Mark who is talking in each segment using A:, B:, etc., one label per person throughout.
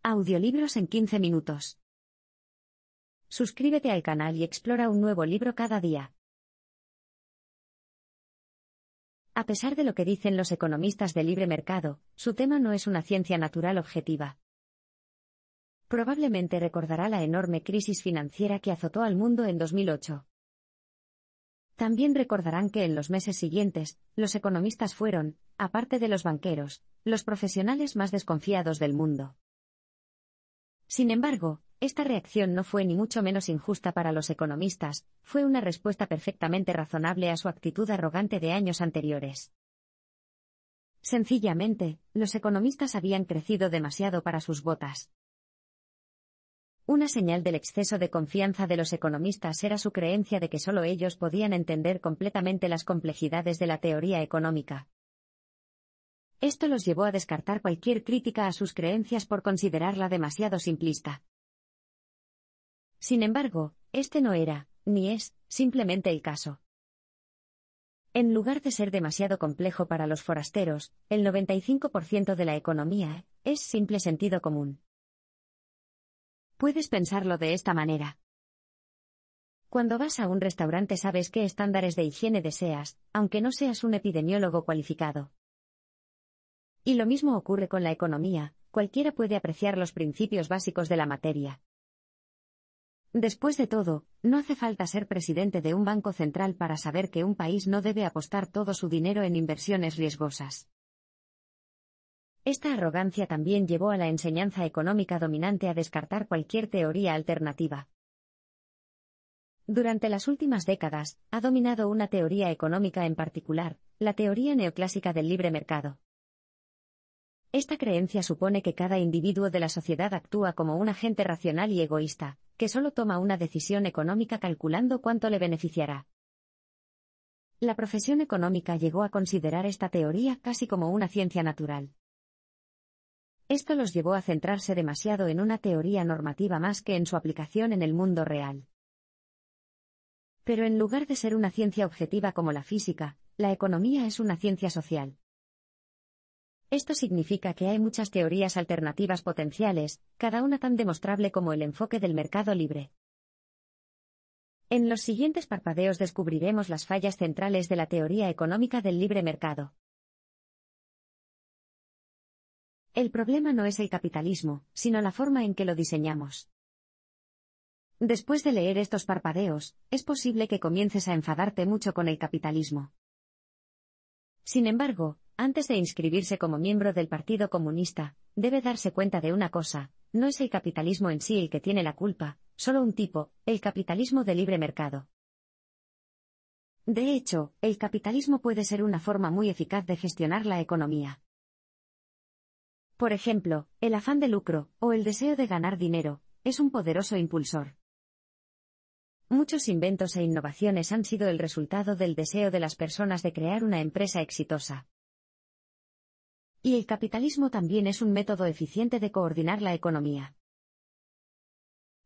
A: Audiolibros en 15 minutos. Suscríbete al canal y explora un nuevo libro cada día. A pesar de lo que dicen los economistas de libre mercado, su tema no es una ciencia natural objetiva. Probablemente recordará la enorme crisis financiera que azotó al mundo en 2008. También recordarán que en los meses siguientes, los economistas fueron, aparte de los banqueros, los profesionales más desconfiados del mundo. Sin embargo, esta reacción no fue ni mucho menos injusta para los economistas, fue una respuesta perfectamente razonable a su actitud arrogante de años anteriores. Sencillamente, los economistas habían crecido demasiado para sus botas. Una señal del exceso de confianza de los economistas era su creencia de que solo ellos podían entender completamente las complejidades de la teoría económica. Esto los llevó a descartar cualquier crítica a sus creencias por considerarla demasiado simplista. Sin embargo, este no era, ni es, simplemente el caso. En lugar de ser demasiado complejo para los forasteros, el 95% de la economía es simple sentido común. Puedes pensarlo de esta manera. Cuando vas a un restaurante sabes qué estándares de higiene deseas, aunque no seas un epidemiólogo cualificado. Y lo mismo ocurre con la economía, cualquiera puede apreciar los principios básicos de la materia. Después de todo, no hace falta ser presidente de un banco central para saber que un país no debe apostar todo su dinero en inversiones riesgosas. Esta arrogancia también llevó a la enseñanza económica dominante a descartar cualquier teoría alternativa. Durante las últimas décadas, ha dominado una teoría económica en particular, la teoría neoclásica del libre mercado. Esta creencia supone que cada individuo de la sociedad actúa como un agente racional y egoísta, que solo toma una decisión económica calculando cuánto le beneficiará. La profesión económica llegó a considerar esta teoría casi como una ciencia natural. Esto los llevó a centrarse demasiado en una teoría normativa más que en su aplicación en el mundo real. Pero en lugar de ser una ciencia objetiva como la física, la economía es una ciencia social. Esto significa que hay muchas teorías alternativas potenciales, cada una tan demostrable como el enfoque del mercado libre. En los siguientes parpadeos descubriremos las fallas centrales de la teoría económica del libre mercado. El problema no es el capitalismo, sino la forma en que lo diseñamos. Después de leer estos parpadeos, es posible que comiences a enfadarte mucho con el capitalismo. Sin embargo, antes de inscribirse como miembro del Partido Comunista, debe darse cuenta de una cosa: no es el capitalismo en sí el que tiene la culpa, solo un tipo, el capitalismo de libre mercado. De hecho, el capitalismo puede ser una forma muy eficaz de gestionar la economía. Por ejemplo, el afán de lucro, o el deseo de ganar dinero, es un poderoso impulsor. Muchos inventos e innovaciones han sido el resultado del deseo de las personas de crear una empresa exitosa. Y el capitalismo también es un método eficiente de coordinar la economía.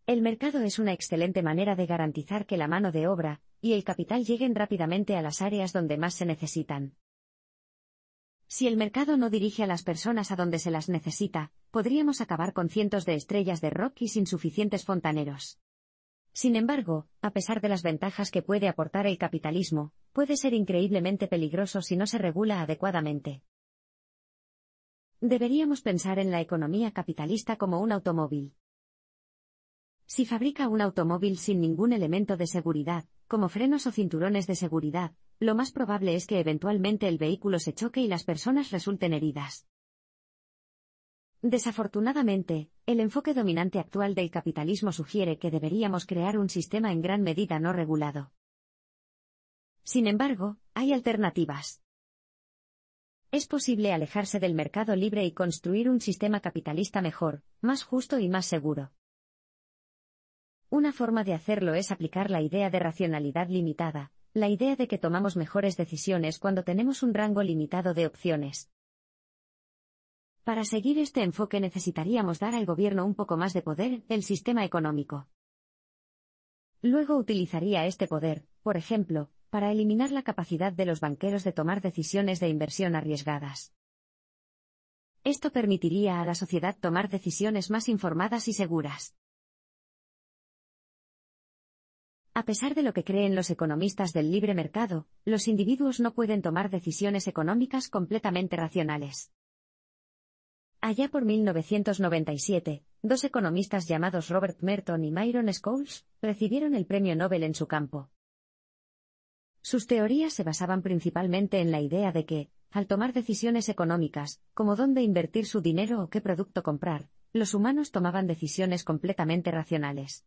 A: El mercado es una excelente manera de garantizar que la mano de obra y el capital lleguen rápidamente a las áreas donde más se necesitan. Si el mercado no dirige a las personas a donde se las necesita, podríamos acabar con cientos de estrellas de rock y sin suficientes fontaneros. Sin embargo, a pesar de las ventajas que puede aportar el capitalismo, puede ser increíblemente peligroso si no se regula adecuadamente. Deberíamos pensar en la economía capitalista como un automóvil. Si fabrica un automóvil sin ningún elemento de seguridad, como frenos o cinturones de seguridad, lo más probable es que eventualmente el vehículo se choque y las personas resulten heridas. Desafortunadamente, el enfoque dominante actual del capitalismo sugiere que deberíamos crear un sistema en gran medida no regulado. Sin embargo, hay alternativas. Es posible alejarse del mercado libre y construir un sistema capitalista mejor, más justo y más seguro. Una forma de hacerlo es aplicar la idea de racionalidad limitada, la idea de que tomamos mejores decisiones cuando tenemos un rango limitado de opciones. Para seguir este enfoque necesitaríamos dar al gobierno un poco más de poder, el sistema económico. Luego utilizaría este poder, por ejemplo, para eliminar la capacidad de los banqueros de tomar decisiones de inversión arriesgadas. Esto permitiría a la sociedad tomar decisiones más informadas y seguras. A pesar de lo que creen los economistas del libre mercado, los individuos no pueden tomar decisiones económicas completamente racionales. Allá por 1997, dos economistas llamados Robert Merton y Myron Scholes recibieron el premio Nobel en su campo. Sus teorías se basaban principalmente en la idea de que, al tomar decisiones económicas, como dónde invertir su dinero o qué producto comprar, los humanos tomaban decisiones completamente racionales.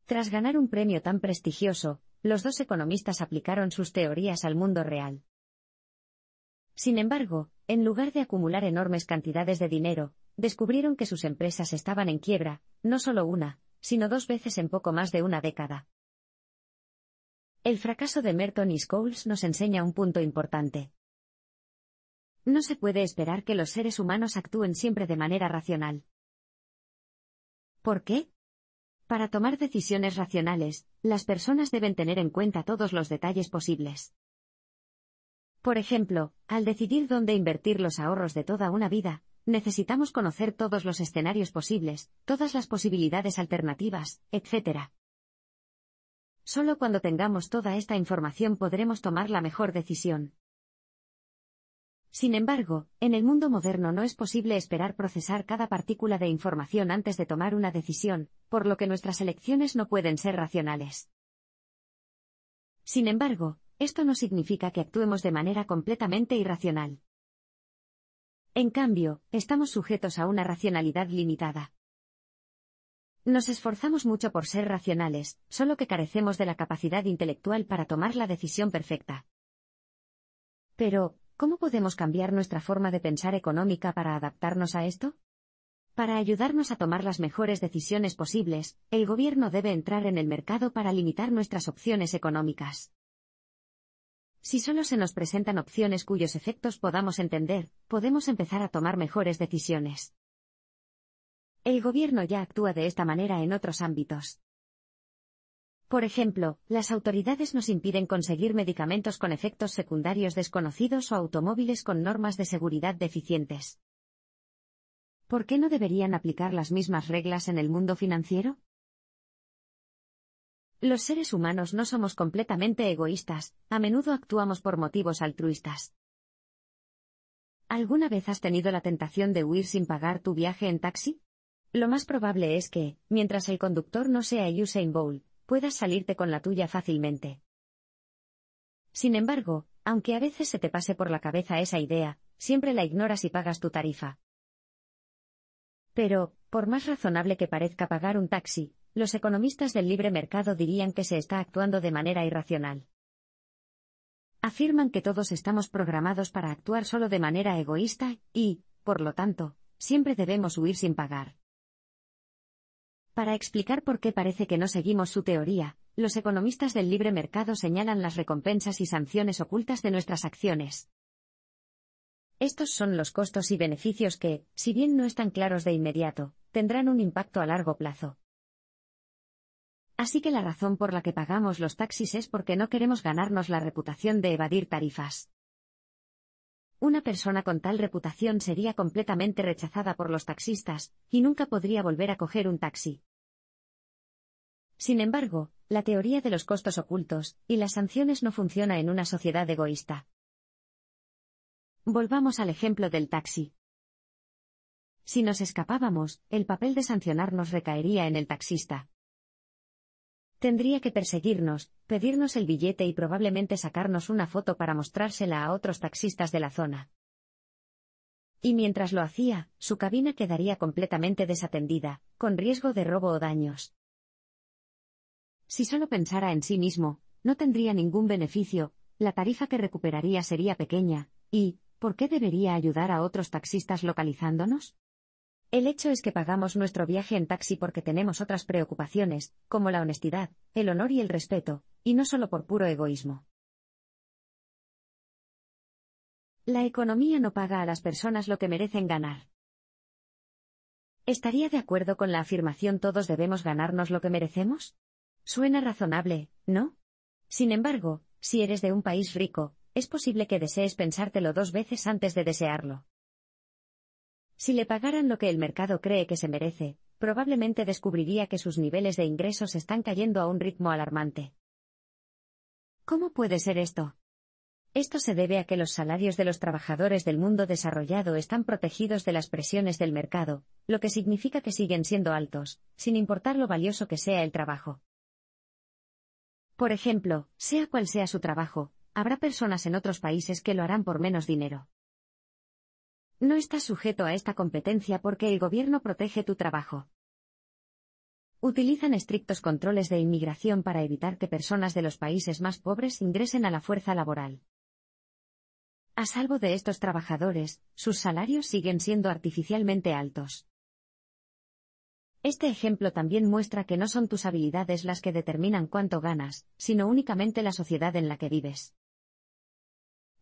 A: Tras ganar un premio tan prestigioso, los dos economistas aplicaron sus teorías al mundo real. Sin embargo, en lugar de acumular enormes cantidades de dinero, descubrieron que sus empresas estaban en quiebra, no solo una, sino dos veces en poco más de una década. El fracaso de Merton y Scholes nos enseña un punto importante. No se puede esperar que los seres humanos actúen siempre de manera racional. ¿Por qué? Para tomar decisiones racionales, las personas deben tener en cuenta todos los detalles posibles. Por ejemplo, al decidir dónde invertir los ahorros de toda una vida, necesitamos conocer todos los escenarios posibles, todas las posibilidades alternativas, etc. Solo cuando tengamos toda esta información podremos tomar la mejor decisión. Sin embargo, en el mundo moderno no es posible esperar procesar cada partícula de información antes de tomar una decisión, por lo que nuestras elecciones no pueden ser racionales. Sin embargo, esto no significa que actuemos de manera completamente irracional. En cambio, estamos sujetos a una racionalidad limitada. Nos esforzamos mucho por ser racionales, solo que carecemos de la capacidad intelectual para tomar la decisión perfecta. Pero, ¿cómo podemos cambiar nuestra forma de pensar económica para adaptarnos a esto? Para ayudarnos a tomar las mejores decisiones posibles, el gobierno debe entrar en el mercado para limitar nuestras opciones económicas. Si solo se nos presentan opciones cuyos efectos podamos entender, podemos empezar a tomar mejores decisiones. El gobierno ya actúa de esta manera en otros ámbitos. Por ejemplo, las autoridades nos impiden conseguir medicamentos con efectos secundarios desconocidos o automóviles con normas de seguridad deficientes. ¿Por qué no deberían aplicar las mismas reglas en el mundo financiero? Los seres humanos no somos completamente egoístas, a menudo actuamos por motivos altruistas. ¿Alguna vez has tenido la tentación de huir sin pagar tu viaje en taxi? Lo más probable es que, mientras el conductor no sea Usain Bolt, puedas salirte con la tuya fácilmente. Sin embargo, aunque a veces se te pase por la cabeza esa idea, siempre la ignoras y pagas tu tarifa. Pero, por más razonable que parezca pagar un taxi, los economistas del libre mercado dirían que se está actuando de manera irracional. Afirman que todos estamos programados para actuar solo de manera egoísta y, por lo tanto, siempre debemos huir sin pagar. Para explicar por qué parece que no seguimos su teoría, los economistas del libre mercado señalan las recompensas y sanciones ocultas de nuestras acciones. Estos son los costos y beneficios que, si bien no están claros de inmediato, tendrán un impacto a largo plazo. Así que la razón por la que pagamos los taxis es porque no queremos ganarnos la reputación de evadir tarifas. Una persona con tal reputación sería completamente rechazada por los taxistas, y nunca podría volver a coger un taxi. Sin embargo, la teoría de los costos ocultos y las sanciones no funciona en una sociedad egoísta. Volvamos al ejemplo del taxi. Si nos escapábamos, el papel de sancionarnos recaería en el taxista. Tendría que perseguirnos, pedirnos el billete y probablemente sacarnos una foto para mostrársela a otros taxistas de la zona. Y mientras lo hacía, su cabina quedaría completamente desatendida, con riesgo de robo o daños. Si solo pensara en sí mismo, no tendría ningún beneficio, la tarifa que recuperaría sería pequeña, y, ¿por qué debería ayudar a otros taxistas localizándonos? El hecho es que pagamos nuestro viaje en taxi porque tenemos otras preocupaciones, como la honestidad, el honor y el respeto, y no solo por puro egoísmo. La economía no paga a las personas lo que merecen ganar. ¿Estaría de acuerdo con la afirmación todos debemos ganarnos lo que merecemos? Suena razonable, ¿no? Sin embargo, si eres de un país rico, es posible que desees pensártelo dos veces antes de desearlo. Si le pagaran lo que el mercado cree que se merece, probablemente descubriría que sus niveles de ingresos están cayendo a un ritmo alarmante. ¿Cómo puede ser esto? Esto se debe a que los salarios de los trabajadores del mundo desarrollado están protegidos de las presiones del mercado, lo que significa que siguen siendo altos, sin importar lo valioso que sea el trabajo. Por ejemplo, sea cual sea su trabajo, habrá personas en otros países que lo harán por menos dinero. No estás sujeto a esta competencia porque el gobierno protege tu trabajo. Utilizan estrictos controles de inmigración para evitar que personas de los países más pobres ingresen a la fuerza laboral. A salvo de estos trabajadores, sus salarios siguen siendo artificialmente altos. Este ejemplo también muestra que no son tus habilidades las que determinan cuánto ganas, sino únicamente la sociedad en la que vives.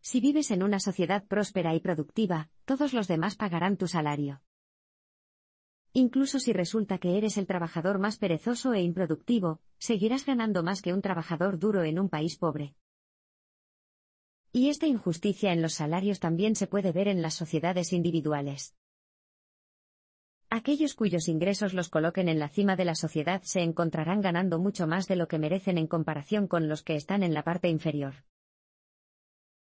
A: Si vives en una sociedad próspera y productiva, todos los demás pagarán tu salario. Incluso si resulta que eres el trabajador más perezoso e improductivo, seguirás ganando más que un trabajador duro en un país pobre. Y esta injusticia en los salarios también se puede ver en las sociedades individuales. Aquellos cuyos ingresos los coloquen en la cima de la sociedad se encontrarán ganando mucho más de lo que merecen en comparación con los que están en la parte inferior.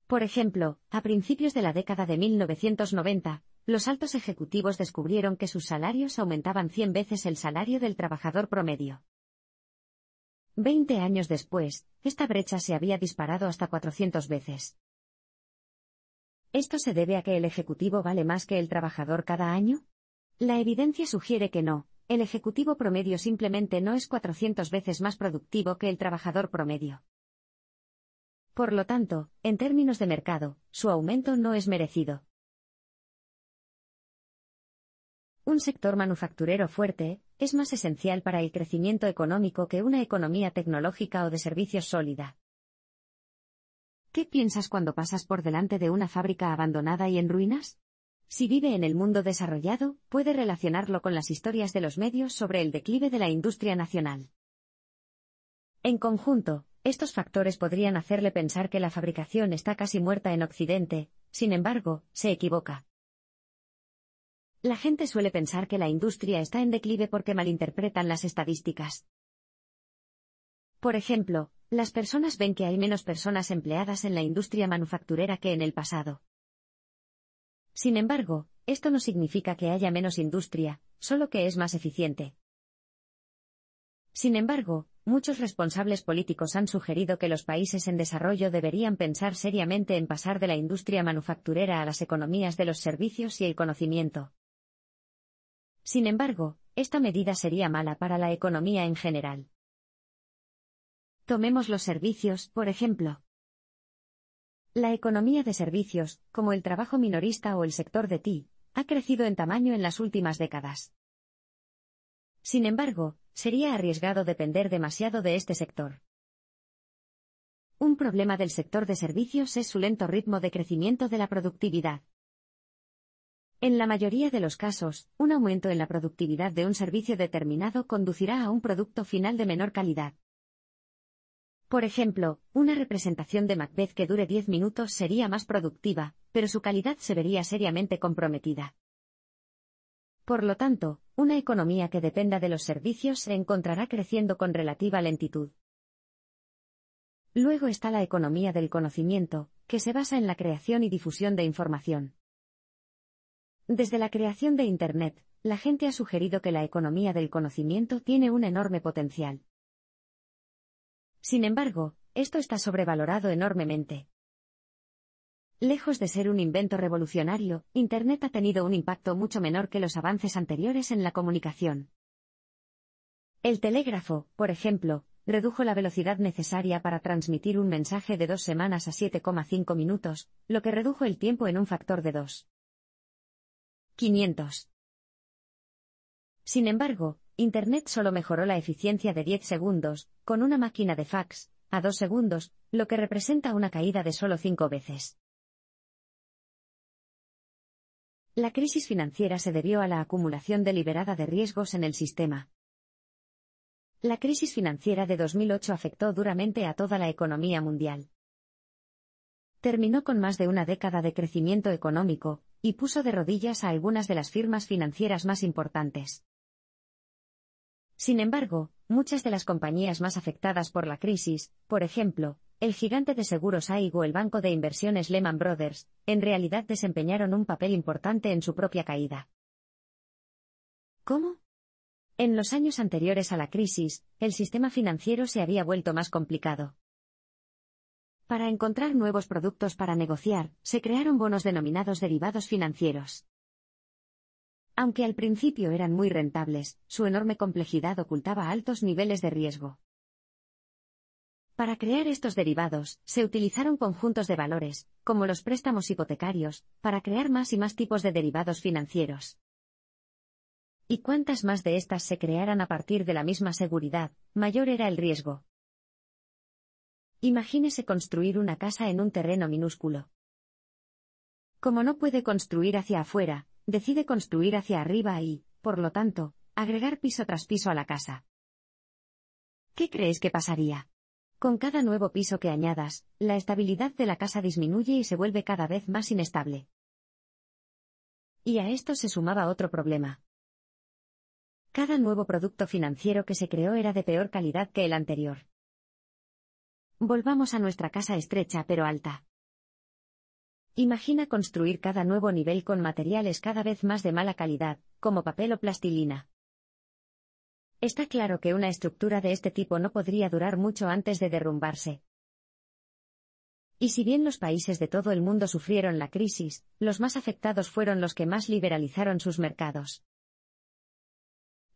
A: Por ejemplo, a principios de la década de 1990, los altos ejecutivos descubrieron que sus salarios aumentaban 100 veces el salario del trabajador promedio. 20 años después, esta brecha se había disparado hasta 400 veces. ¿Esto se debe a que el ejecutivo vale más que el trabajador cada año? La evidencia sugiere que no, el ejecutivo promedio simplemente no es 400 veces más productivo que el trabajador promedio. Por lo tanto, en términos de mercado, su aumento no es merecido. Un sector manufacturero fuerte es más esencial para el crecimiento económico que una economía tecnológica o de servicios sólida. ¿Qué piensas cuando pasas por delante de una fábrica abandonada y en ruinas? Si vive en el mundo desarrollado, puede relacionarlo con las historias de los medios sobre el declive de la industria nacional. En conjunto, estos factores podrían hacerle pensar que la fabricación está casi muerta en Occidente, sin embargo, se equivoca. La gente suele pensar que la industria está en declive porque malinterpretan las estadísticas. Por ejemplo, las personas ven que hay menos personas empleadas en la industria manufacturera que en el pasado. Sin embargo, esto no significa que haya menos industria, solo que es más eficiente. Sin embargo, muchos responsables políticos han sugerido que los países en desarrollo deberían pensar seriamente en pasar de la industria manufacturera a las economías de los servicios y el conocimiento. Sin embargo, esta medida sería mala para la economía en general. Tomemos los servicios, por ejemplo. La economía de servicios, como el trabajo minorista o el sector de TI, ha crecido en tamaño en las últimas décadas. Sin embargo, sería arriesgado depender demasiado de este sector. Un problema del sector de servicios es su lento ritmo de crecimiento de la productividad. En la mayoría de los casos, un aumento en la productividad de un servicio determinado conducirá a un producto final de menor calidad. Por ejemplo, una representación de Macbeth que dure 10 minutos sería más productiva, pero su calidad se vería seriamente comprometida. Por lo tanto, una economía que dependa de los servicios se encontrará creciendo con relativa lentitud. Luego está la economía del conocimiento, que se basa en la creación y difusión de información. Desde la creación de Internet, la gente ha sugerido que la economía del conocimiento tiene un enorme potencial. Sin embargo, esto está sobrevalorado enormemente. Lejos de ser un invento revolucionario, Internet ha tenido un impacto mucho menor que los avances anteriores en la comunicación. El telégrafo, por ejemplo, redujo la velocidad necesaria para transmitir un mensaje de 2 semanas a 7,5 minutos, lo que redujo el tiempo en un factor de 2,500. Sin embargo, Internet solo mejoró la eficiencia de 10 segundos, con una máquina de fax, a 2 segundos, lo que representa una caída de solo 5 veces. La crisis financiera se debió a la acumulación deliberada de riesgos en el sistema. La crisis financiera de 2008 afectó duramente a toda la economía mundial. Terminó con más de una década de crecimiento económico, y puso de rodillas a algunas de las firmas financieras más importantes. Sin embargo, muchas de las compañías más afectadas por la crisis, por ejemplo, el gigante de seguros AIG o el banco de inversiones Lehman Brothers, en realidad desempeñaron un papel importante en su propia caída. ¿Cómo? En los años anteriores a la crisis, el sistema financiero se había vuelto más complicado. Para encontrar nuevos productos para negociar, se crearon bonos denominados derivados financieros. Aunque al principio eran muy rentables, su enorme complejidad ocultaba altos niveles de riesgo. Para crear estos derivados, se utilizaron conjuntos de valores, como los préstamos hipotecarios, para crear más y más tipos de derivados financieros. Y cuantas más de estas se crearan a partir de la misma seguridad, mayor era el riesgo. Imagínese construir una casa en un terreno minúsculo. Como no puede construir hacia afuera, decide construir hacia arriba y, por lo tanto, agregar piso tras piso a la casa. ¿Qué crees que pasaría? Con cada nuevo piso que añadas, la estabilidad de la casa disminuye y se vuelve cada vez más inestable. Y a esto se sumaba otro problema. Cada nuevo producto financiero que se creó era de peor calidad que el anterior. Volvamos a nuestra casa estrecha pero alta. Imagina construir cada nuevo nivel con materiales cada vez más de mala calidad, como papel o plastilina. Está claro que una estructura de este tipo no podría durar mucho antes de derrumbarse. Y si bien los países de todo el mundo sufrieron la crisis, los más afectados fueron los que más liberalizaron sus mercados.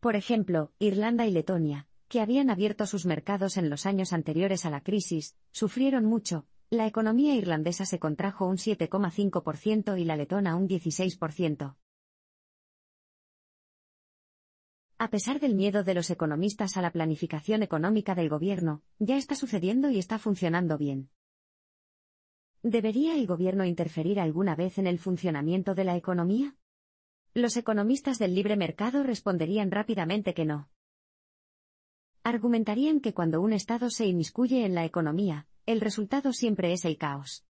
A: Por ejemplo, Irlanda y Letonia, que habían abierto sus mercados en los años anteriores a la crisis, sufrieron mucho. La economía irlandesa se contrajo un 7,5% y la letona un 16%. A pesar del miedo de los economistas a la planificación económica del gobierno, ya está sucediendo y está funcionando bien. ¿Debería el gobierno interferir alguna vez en el funcionamiento de la economía? Los economistas del libre mercado responderían rápidamente que no. Argumentarían que cuando un Estado se inmiscuye en la economía, el resultado siempre es el caos.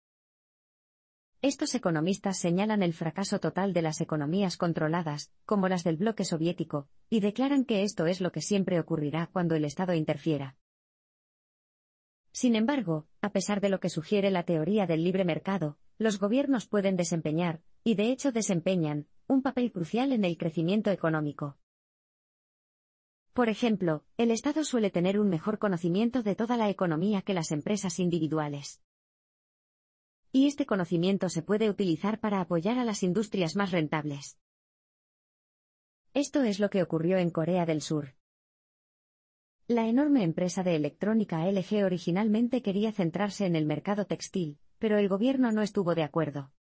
A: Estos economistas señalan el fracaso total de las economías controladas, como las del bloque soviético, y declaran que esto es lo que siempre ocurrirá cuando el Estado interfiera. Sin embargo, a pesar de lo que sugiere la teoría del libre mercado, los gobiernos pueden desempeñar, y de hecho desempeñan, un papel crucial en el crecimiento económico. Por ejemplo, el Estado suele tener un mejor conocimiento de toda la economía que las empresas individuales. Y este conocimiento se puede utilizar para apoyar a las industrias más rentables. Esto es lo que ocurrió en Corea del Sur. La enorme empresa de electrónica LG originalmente quería centrarse en el mercado textil, pero el gobierno no estuvo de acuerdo.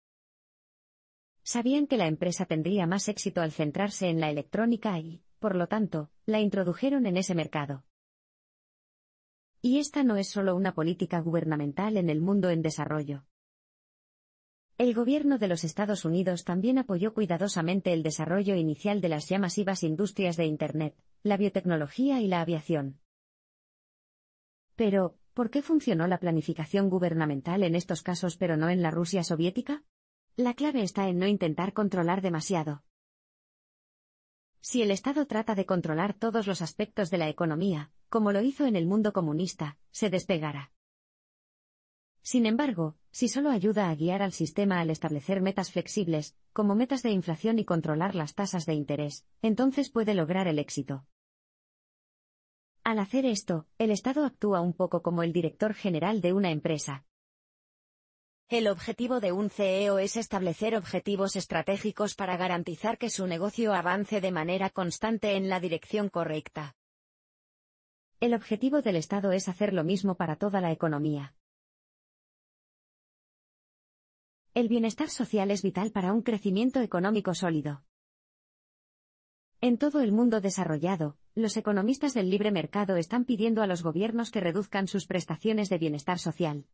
A: Sabían que la empresa tendría más éxito al centrarse en la electrónica y, por lo tanto, la introdujeron en ese mercado. Y esta no es solo una política gubernamental en el mundo en desarrollo. El gobierno de los Estados Unidos también apoyó cuidadosamente el desarrollo inicial de las ya masivas industrias de Internet, la biotecnología y la aviación. Pero, ¿por qué funcionó la planificación gubernamental en estos casos pero no en la Rusia soviética? La clave está en no intentar controlar demasiado. Si el Estado trata de controlar todos los aspectos de la economía, como lo hizo en el mundo comunista, se despegará. Sin embargo, si solo ayuda a guiar al sistema al establecer metas flexibles, como metas de inflación y controlar las tasas de interés, entonces puede lograr el éxito. Al hacer esto, el Estado actúa un poco como el director general de una empresa. El objetivo de un CEO es establecer objetivos estratégicos para garantizar que su negocio avance de manera constante en la dirección correcta. El objetivo del Estado es hacer lo mismo para toda la economía. El bienestar social es vital para un crecimiento económico sólido. En todo el mundo desarrollado, los economistas del libre mercado están pidiendo a los gobiernos que reduzcan sus prestaciones de bienestar social.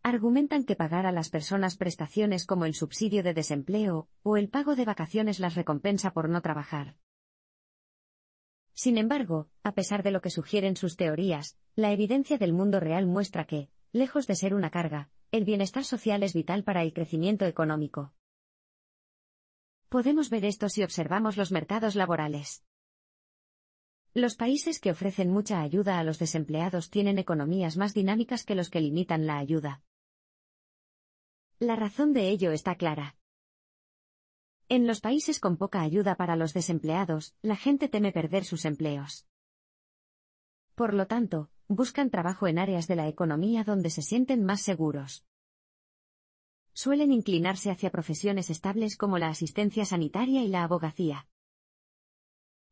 A: Argumentan que pagar a las personas prestaciones como el subsidio de desempleo o el pago de vacaciones las recompensa por no trabajar. Sin embargo, a pesar de lo que sugieren sus teorías, la evidencia del mundo real muestra que, lejos de ser una carga, el bienestar social es vital para el crecimiento económico. Podemos ver esto si observamos los mercados laborales. Los países que ofrecen mucha ayuda a los desempleados tienen economías más dinámicas que los que limitan la ayuda. La razón de ello está clara. En los países con poca ayuda para los desempleados, la gente teme perder sus empleos. Por lo tanto, buscan trabajo en áreas de la economía donde se sienten más seguros. Suelen inclinarse hacia profesiones estables como la asistencia sanitaria y la abogacía.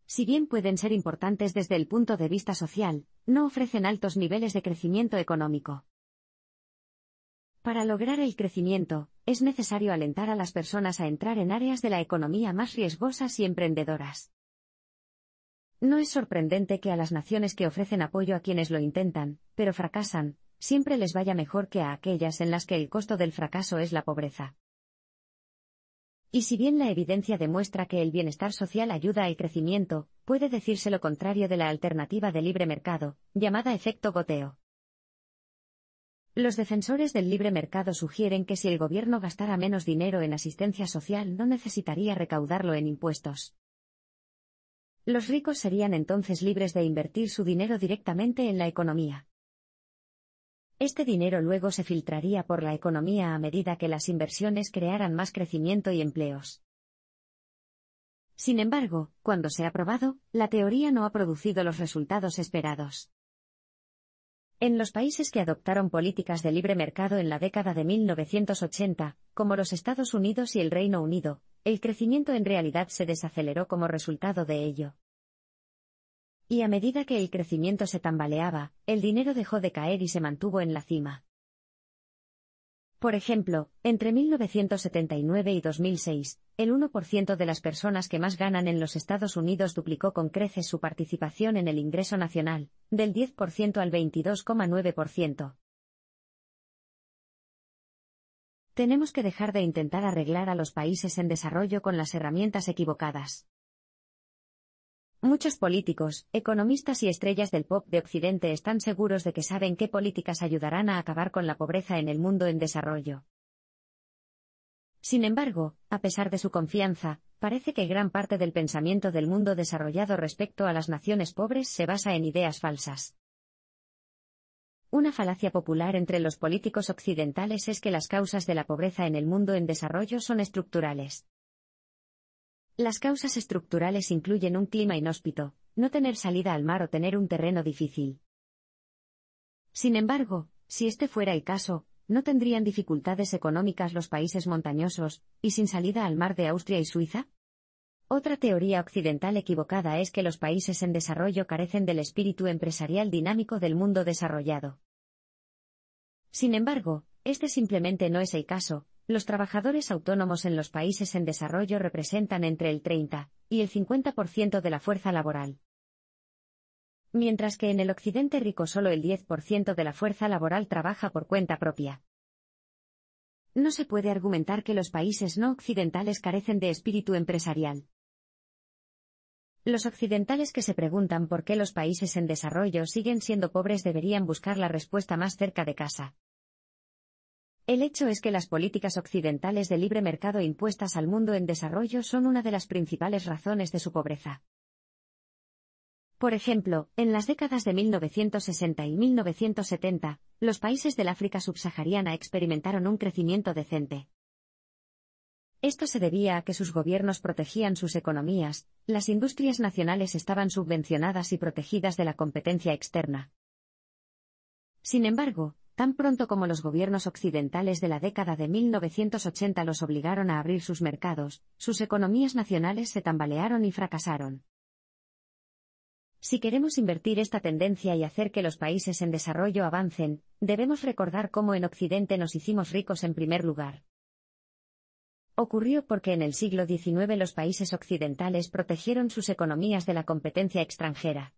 A: Si bien pueden ser importantes desde el punto de vista social, no ofrecen altos niveles de crecimiento económico. Para lograr el crecimiento, es necesario alentar a las personas a entrar en áreas de la economía más riesgosas y emprendedoras. No es sorprendente que a las naciones que ofrecen apoyo a quienes lo intentan, pero fracasan, siempre les vaya mejor que a aquellas en las que el costo del fracaso es la pobreza. Y si bien la evidencia demuestra que el bienestar social ayuda al crecimiento, puede decirse lo contrario de la alternativa de libre mercado, llamada efecto goteo. Los defensores del libre mercado sugieren que si el gobierno gastara menos dinero en asistencia social no necesitaría recaudarlo en impuestos. Los ricos serían entonces libres de invertir su dinero directamente en la economía. Este dinero luego se filtraría por la economía a medida que las inversiones crearan más crecimiento y empleos. Sin embargo, cuando se ha probado, la teoría no ha producido los resultados esperados. En los países que adoptaron políticas de libre mercado en la década de 1980, como los Estados Unidos y el Reino Unido, el crecimiento en realidad se desaceleró como resultado de ello. Y a medida que el crecimiento se tambaleaba, el dinero dejó de caer y se mantuvo en la cima. Por ejemplo, entre 1979 y 2006, el 1% de las personas que más ganan en los Estados Unidos duplicó con creces su participación en el ingreso nacional, del 10% al 22,9%. Tenemos que dejar de intentar arreglar a los países en desarrollo con las herramientas equivocadas. Muchos políticos, economistas y estrellas del pop de Occidente están seguros de que saben qué políticas ayudarán a acabar con la pobreza en el mundo en desarrollo. Sin embargo, a pesar de su confianza, parece que gran parte del pensamiento del mundo desarrollado respecto a las naciones pobres se basa en ideas falsas. Una falacia popular entre los políticos occidentales es que las causas de la pobreza en el mundo en desarrollo son estructurales. Las causas estructurales incluyen un clima inhóspito, no tener salida al mar o tener un terreno difícil. Sin embargo, si este fuera el caso, ¿no tendrían dificultades económicas los países montañosos, y sin salida al mar de Austria y Suiza? Otra teoría occidental equivocada es que los países en desarrollo carecen del espíritu empresarial dinámico del mundo desarrollado. Sin embargo, este simplemente no es el caso. Los trabajadores autónomos en los países en desarrollo representan entre el 30 y el 50% de la fuerza laboral. Mientras que en el occidente rico solo el 10% de la fuerza laboral trabaja por cuenta propia. No se puede argumentar que los países no occidentales carecen de espíritu empresarial. Los occidentales que se preguntan por qué los países en desarrollo siguen siendo pobres deberían buscar la respuesta más cerca de casa. El hecho es que las políticas occidentales de libre mercado impuestas al mundo en desarrollo son una de las principales razones de su pobreza. Por ejemplo, en las décadas de 1960 y 1970, los países del África subsahariana experimentaron un crecimiento decente. Esto se debía a que sus gobiernos protegían sus economías, las industrias nacionales estaban subvencionadas y protegidas de la competencia externa. Sin embargo, tan pronto como los gobiernos occidentales de la década de 1980 los obligaron a abrir sus mercados, sus economías nacionales se tambalearon y fracasaron. Si queremos invertir esta tendencia y hacer que los países en desarrollo avancen, debemos recordar cómo en Occidente nos hicimos ricos en primer lugar. Ocurrió porque en el siglo XIX los países occidentales protegieron sus economías de la competencia extranjera.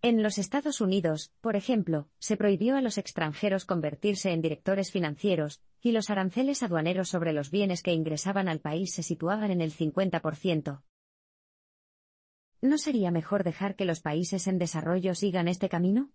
A: En los Estados Unidos, por ejemplo, se prohibió a los extranjeros convertirse en directores financieros, y los aranceles aduaneros sobre los bienes que ingresaban al país se situaban en el 50%. ¿No sería mejor dejar que los países en desarrollo sigan este camino?